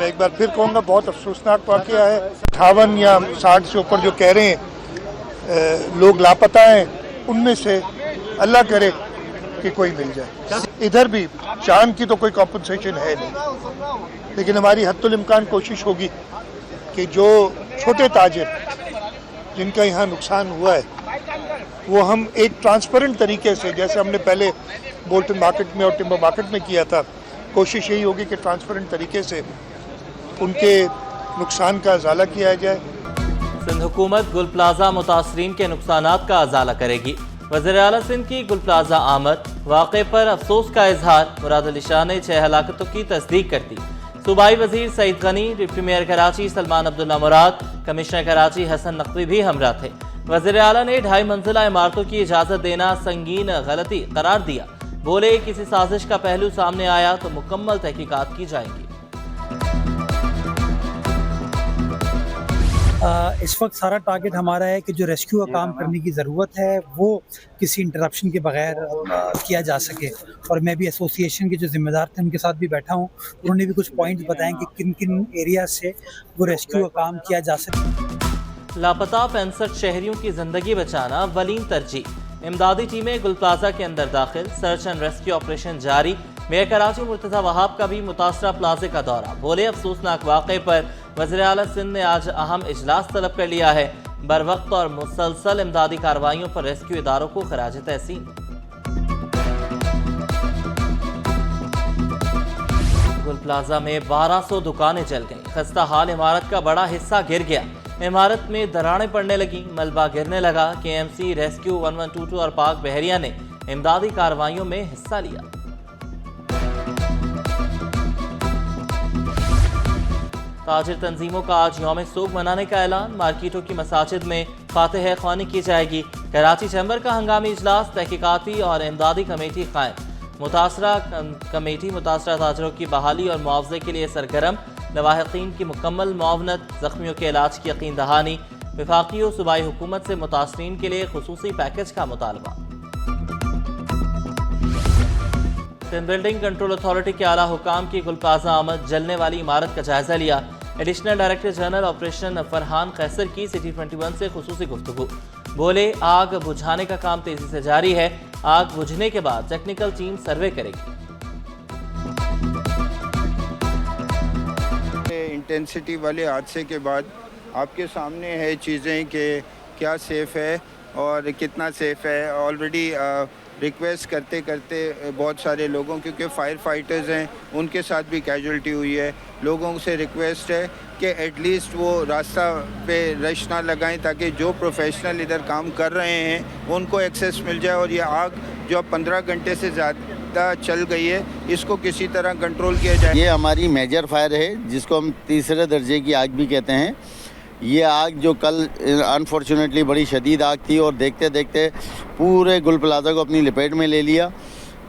मैं एक बार फिर कहूँगा बहुत अफसोसनाक वाक़या है। 58 या 60 से ऊपर जो कह रहे हैं लोग लापता हैं, उनमें से अल्लाह करे कि कोई मिल जाए। इधर भी चांद की तो कोई कॉम्पनसेशन है नहीं, लेकिन हमारी हद्दुल इम्कान कोशिश होगी कि जो छोटे ताजिर जिनका यहाँ नुकसान हुआ है वो हम एक ट्रांसपेरेंट तरीके से, जैसे हमने पहले बोल्टन मार्केट में और टिम्बर मार्केट में किया था, कोशिश यही होगी कि ट्रांसपेरेंट तरीके से उनके नुकसान का अजाला किया जाए। सिंध हुकूमत गुल प्लाजा मुतासरीन के नुकसानात का अजाला करेगी। वज़ीर आला सिंध की गुल प्लाजा आमद, वाक़े पर अफसोस का इजहार। मुराद अली शाह ने 6 हलाकतों की तस्दीक कर दी। सूबाई वजीर सईद गनी, डिप्टी मेयर कराची सलमान अब्दुल्ला मुराद, कमिश्नर कराची हसन नकवी भी हमरा थे। वज़ीर आला ने 2.5 मंजिला इमारतों की इजाज़त देना संगीन गलती करार दिया। बोले किसी साजिश का पहलू सामने आया तो मुकम्मल तहकीकात की जाएंगी। इस वक्त सारा टारगेट हमारा है कि जो रेस्क्यू का काम करने की ज़रूरत है वो किसी इंटरप्शन के बगैर किया जा सके। और मैं भी एसोसिएशन के जो ज़िम्मेदार थे उनके साथ भी बैठा हूँ, उन्होंने भी कुछ पॉइंट्स बताएं कि किन किन एरिया से वो रेस्क्यू का काम किया जा सके। लापता 65 शहरियों की जिंदगी बचाना अव्वलीन तरजीह। इमदादी टीमें गुल प्लाजा के अंदर दाखिल, सर्च एंड रेस्क्यू ऑपरेशन जारी। मेयर कराची मुर्तज़ा वहाब का भी मुतासरा प्लाजे का दौरा। बोले अफसोसनाक वाक़े पर वज़ीर आला सिंध ने आज अहम इजलास तलब कर लिया है। बर वक्त और मुसलसल इमदादी कार्रवाइयों पर रेस्क्यू इदारों को खराज तहसीन। गुल प्लाजा में 1200 दुकानें जल गईं। खस्ता हाल इमारत का बड़ा हिस्सा गिर गया। इमारत में दरारें पड़ने लगी, मलबा गिरने लगा। KMC रेस्क्यू 1122 और पाक बहरिया ने इमदादी कार्रवाइयों में हिस्सा लिया। ताजिर तंजीमों का आज यौम सोग मनाने का ऐलान। मार्केटों की मसाजिद में फातिह ख्वानी की जाएगी। कराची चैम्बर का हंगामी इजलास, तहकीकाती और इमदादी कमेटी कायम। मुतासरा कमेटी मुतासरा ताजिरों की बहाली और मुआवजे के लिए सरगर्म। लवाहिकीन की मुकम्मल मुआवनत, जख्मियों के इलाज की यकीन दहानी। वफाकी और सूबाई हुकूमत से मुतासरीन के लिए खुसूसी पैकेज का मुतालबा। सिंध बिल्डिंग कंट्रोल अथॉरिटी के आला हुकाम की गुल प्लाजा आमद, जलने वाली इमारत का जायजा लिया। Additional director general operation Farhan Qaiser की सिटी 21 से खुसूसी गुफ्तगू। बोले आग बुझाने का काम तेजी से जारी है। आग बुझने के बाद टेक्निकल टीम सर्वे करेगी। इंटेंसिटी वाले हादसे के बाद आपके सामने है चीज़ें कि क्या सेफ़ है और कितना सेफ़ है। ऑलरेडी रिक्वेस्ट करते करते बहुत सारे लोगों, क्योंकि फायर फाइटर्स हैं, उनके साथ भी कैजुअल्टी हुई है। लोगों से रिक्वेस्ट है कि एटलीस्ट वो रास्ता पे रश ना लगाएं ताकि जो प्रोफेशनल इधर काम कर रहे हैं उनको एक्सेस मिल जाए। और ये आग जो अब 15 घंटे से ज़्यादा चल गई है, इसको किसी तरह कंट्रोल किया जाए। ये हमारी मेजर फायर है जिसको हम तीसरे दर्जे की आग भी कहते हैं। ये आग जो कल अनफॉर्चुनेटली बड़ी शदीद आग थी और देखते देखते पूरे गुल प्लाजा को अपनी लपेट में ले लिया।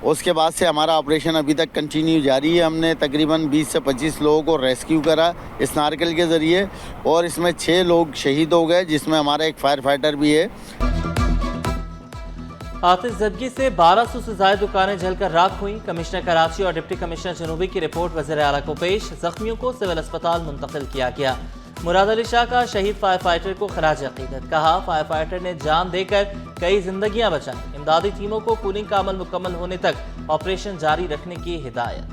उसके बाद से हमारा ऑपरेशन अभी तक कंटिन्यू जारी है। हमने तकरीबन 20 से 25 लोगों को रेस्क्यू करा इस नारकल के ज़रिए और इसमें 6 लोग शहीद हो गए, जिसमें हमारा एक फायर फाइटर भी है। आतिशज़दगी से 1200 से ज़ायद दुकानें जलकर राख हुई। कमिश्नर कराची और डिप्टी कमिश्नर जनूबी की रिपोर्ट वज़ीर आला को पेश। जख्मियों को सिविल अस्पताल मुंतकिल किया गया। मुराद अली शाह का शहीद फायर फाइटर को खराज अकीदत। कहा फायर फाइटर ने जान देकर कई जिंदगियां बचाई। इमदादी टीमों को कूलिंग का अमल मुकम्मल होने तक ऑपरेशन जारी रखने की हिदायत।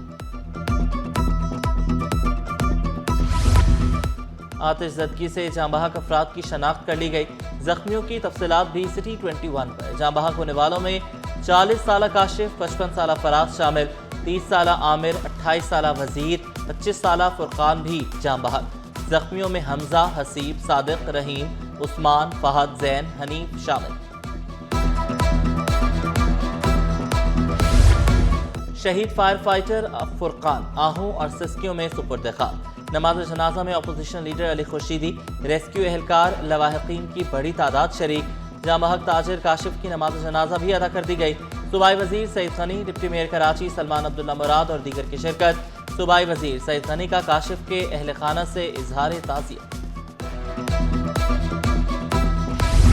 आतिशज़दगी से जांबहक अफराद की शनाख्त कर ली गई। जख्मियों की तफसीलात भी सिटी 21 पर। जांबहक होने वालों में 40 साल काशिफ, 55 साल फराज शामिल, 30 साल आमिर, 28 साल वजीर, 25 साल फुरकान भी जांबहक। जख्मियों में हमजा, हसीब, सादिक, रहीम, उस्मान, फहद, जैन, हनीफ शामिल। शहीद फायर फाइटर फुरकान आहू और सिस्कियों में सुपुर्द खाक। नमाज जनाजा में opposition leader Ali Khurshidi, rescue एहलकार, लवाहिकीन की बड़ी तादाद शरीक। जांबहक ताजिर काशिफ की नमाज जनाजा भी अदा कर दी गई। सूबाई वजीर सईद गनी, डिप्टी मेयर कराची सलमान अब्दुल्ला मुराद और दीगर की शिरकत। सूबाई वजीर सईद गनी का काशिफ के अहल खाना से इजहार ताज़ियत।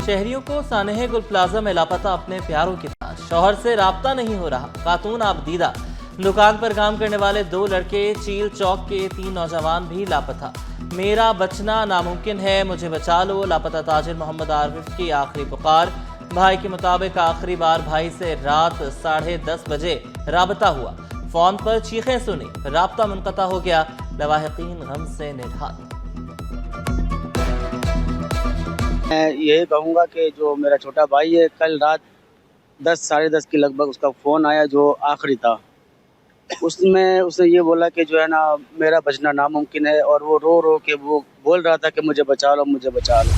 शहरियों को सानहे गुल प्लाजा में लापता अपने प्यारों की तलाश। शौहर से राब्ता नहीं हो रहा, खातून आबदीदा। दुकान पर काम करने वाले 2 लड़के, चील चौक के 3 नौजवान भी लापता। मेरा बचना नामुमकिन है, मुझे बचा लो। लापता ताजिर मोहम्मद आरिफ की आखिरी पुकार। भाई के मुताबिक आखिरी बार भाई से रात 10:30 बजे राबता हुआ। फोन पर चीखें सुनी, राब्ता मुनक़ता हो गया। लवाहिकीन गम से निढाल। मैं यही कहूँगा कि जो मेरा छोटा भाई है, कल रात 10 साढ़े 10 के लगभग उसका फ़ोन आया जो आखिरी था। उसमें उसने ये बोला कि जो है ना मेरा बचना नामुमकिन है, और वो रो रो के वो बोल रहा था कि मुझे बचा लो, मुझे बचा लो।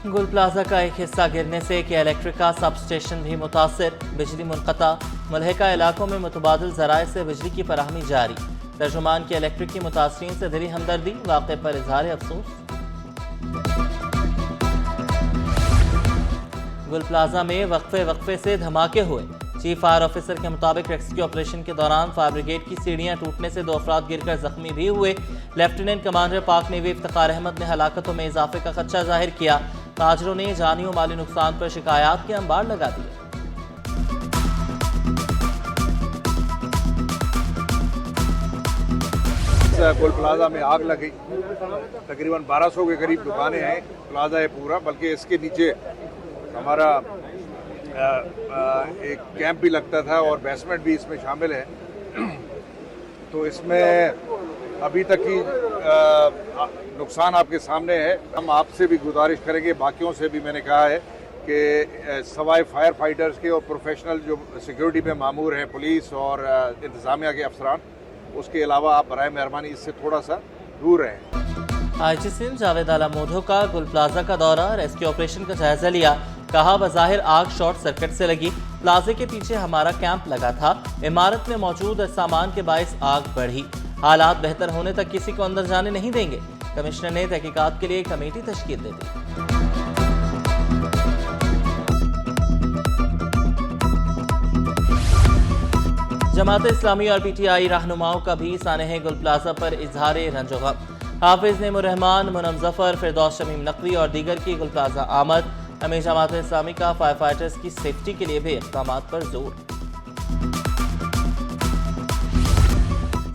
गुल प्लाजा का एक हिस्सा गिरने से एक इलेक्ट्रिक का सब स्टेशन भी मुतासिर। बिजली मुनक़ता। मुल्हिका इलाकों में मुतबादिल ज़राए से बिजली की फराहमी जारी। तर्जुमान की इलेक्ट्रिक की मुतासरीन से दिली हमदर्दी। वाक़े पर इज़हार अफसोस। गुल प्लाजा में वक्फे से धमाके हुए। चीफ फायर ऑफिसर के मुताबिक रेस्क्यू ऑपरेशन के दौरान फायर ब्रिगेड की सीढ़ियां टूटने से 2 अफराद गिरकर जख्मी भी हुए। लेफ्टिनेंट कमांडर पाक नेवी इफ्तिखार अहमद ने हलाकतों में इजाफे का खदशा जाहिर किया। ताजरों ने जानी और माली नुकसान पर शिकायत के अंबार लगा दिए। गुल प्लाजा में आग लगी। तकरीबन 1200 के करीब दुकानें हैं। प्लाजा है पूरा, बल्कि इसके नीचे हमारा एक कैंप भी लगता था और बेसमेंट भी इसमें शामिल है। तो इसमें अभी तक की नुकसान आपके सामने है। हम आपसे भी गुजारिश करेंगे, बाकियों से भी मैंने कहा है कि सवाए फायर फाइटर्स के और प्रोफेशनल जो सिक्योरिटी में मामूर हैं, पुलिस और इंतज़ामिया के अफसरान, उसके अलावा आप बराए मेहरबानी इससे थोड़ा सा दूर रहें। आईजी सिंध जावेद आला मोधो का गुल प्लाजा का दौरा, रेस्क्यू ऑपरेशन का जायजा लिया। कहा बज़ाहिर आग शॉर्ट सर्किट से लगी। प्लाजे के पीछे हमारा कैंप लगा था। इमारत में मौजूद सामान के बायस आग बढ़ी। हालात बेहतर होने तक किसी को अंदर जाने नहीं देंगे। कमिश्नर ने तहकीकात के लिए एक कमेटी तश्कील दे दी। जमात इस्लामी और पीटीआई रहनुमाओं का भी सानह गुल प्लाजा पर इजहार रंजो गम। हाफिज नेमुर रहमान, मुनम जफर, फिरदौस शमीम नकवी और दीगर की गुल प्लाजा आमद। हमें जमात इस्लामी का फायर फाइटर्स की सेफ्टी के लिए भी इक़दामात पर जोर।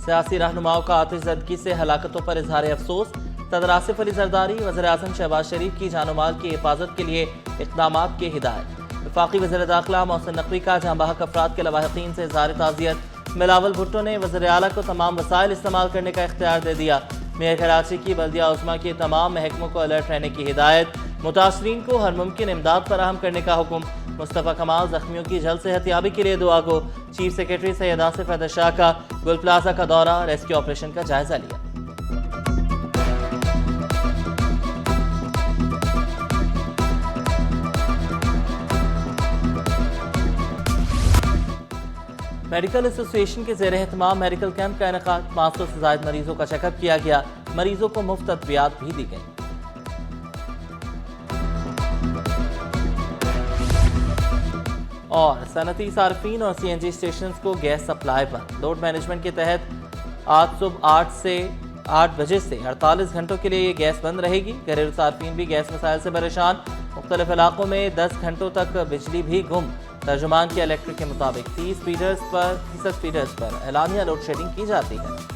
सियासी रहनुमाओं का आतिशज़दगी से हलाकतों पर इजहार अफसोस। सदर आसिफ अली ज़रदारी वज़ीर आज़म शहबाज शरीफ की जान माल की हिफाजत के लिए इक़दामात की हिदायत। वफाकी वज़ीर दाखिला मोहसिन नकवी का जहां बहक अफराद के लवाहिकीन से इज़हार ताज़ियत। बिलावल भुट्टो ने वज़ीर आला को तमाम वसाइल इस्तेमाल करने का इख्तियार दे दिया। मेयर कराची की बल्दिया उस्मा के तमाम महकमों को अलर्ट रहने की हिदायत। मुतासरीन को हर मुमकिन इमदाद फराहम करने का हुक्म। मुस्तफ़ा कमाल जख्मियों की जल्द सेहतियाबी के लिए दुआ गो। चीफ सेक्रेटरी सैयद आसिफ हैदर शाह का गुल प्लाजा का दौरा, रेस्क्यू ऑपरेशन का जायजा लिया। मेडिकल एसोसिएशन के ज़ेर एहतमाम मेडिकल कैंप का इनेकाद। 500 से ज़ायद मरीजों का चेकअप किया गया। मरीजों को मुफ्त अद्वियात भी दी गई। और सनती सार्फिन और सीएनजी स्टेशन को गैस सप्लाई बंद। लोड मैनेजमेंट के तहत आज सुबह 8 से 8 बजे से 48 घंटों के लिए ये गैस बंद रहेगी। घरेलू सार्फिन भी गैस मसाइल से परेशान। मुख्तलिफ इलाकों में 10 घंटों तक बिजली भी गुम। तर्जुमान के इलेक्ट्रिक के मुताबिक 30 फीडर्स पर एलानिया लोड शेडिंग की जाती है।